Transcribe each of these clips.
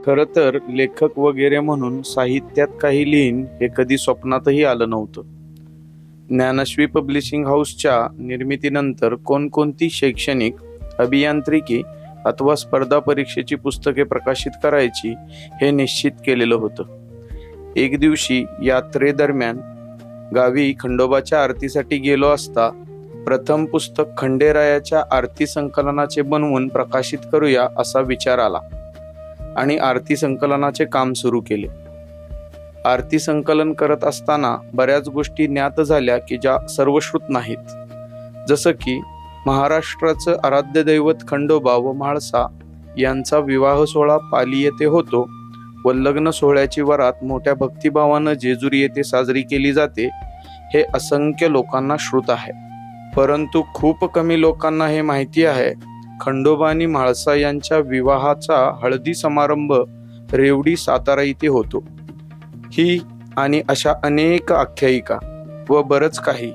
खरं तर लेखक वगैरे म्हणून साहित्यात काही लिहीन हे कधी स्वप्नातही आलं नव्हतं. ज्ञानश्री पब्लिशिंग हाऊसच्या निर्मितीनंतर कोणकोणती शैक्षणिक, अभियांत्रिकी अथवा स्पर्धा परीक्षेची पुस्तके प्रकाशित करायची हे निश्चित केलेलं होतं. एक दिवशी यात्रेदरम्यान गावी खंडोबाच्या आरतीसाठी गेलो असता प्रथम पुस्तक खंडेरायाच्या आरती संकलनाचे बनवून प्रकाशित करूया असा विचार आला आणि आरती संकलनाचे काम सुरू केले. आरती संकलन करत असताना बऱ्याच गोष्टी ज्ञात झाल्या की ज्या सर्वश्रुत नाहीत. जसं की महाराष्ट्राचं आराध्य दैवत खंडोबा व म्हाळसा यांचा विवाह सोहळा पाली येथे होतो व लग्न सोहळ्याची वरात मोठ्या भक्तिभावानं जेजुरी येथे साजरी केली जाते हे असंख्य लोकांना श्रुत आहे. परंतु खूप कमी लोकांना हे माहिती आहे खंडोबा आणि म्हाळसा यांच्या विवाहाचा हळदी समारंभ रेवडी सातारा इथे होतो. ही आणि अशा अनेक आख्यायिका व बरंच काही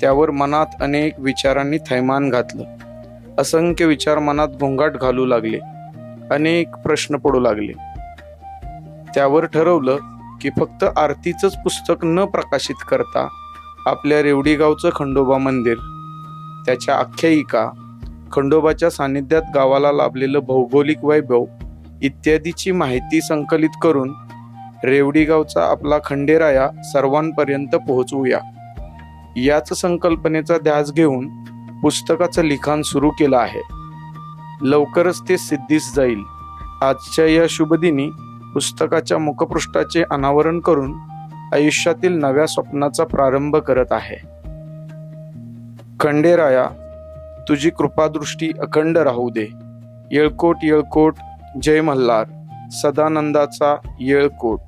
त्यावर मनात अनेक विचारांनी थैमान घातलं. असंख्य विचार मनात गोंगाट घालू लागले. अनेक प्रश्न पडू लागले. त्यावर ठरवलं की फक्त आरतीचंच पुस्तक न प्रकाशित करता आपल्या रेवडी गावचं खंडोबा मंदिर, त्याच्या आख्यायिका, खंडोबाच्या सानिध्यात गावाला लाभलेलं भौगोलिक वैभव इत्यादीची माहिती संकलित करून रेवडी गावचा आपला खंडेराया सर्वांपर्यंत पोहोचवूया. याच संकल्पनेचा ध्यास घेऊन पुस्तकाचं लिखाण सुरू केलं आहे. लवकरच ते सिद्धीस जाईल. आजच्या या शुभदिनी पुस्तकाच्या मुखपृष्ठाचे अनावरण करून आयुष्यातील नव्या स्वप्नाचा प्रारंभ करत आहे. खंडेराया, तुझी कृपादृष्टी अखंड राहू दे. येळकोट येळकोट, जय मल्हार, सदानंदाचा येळकोट.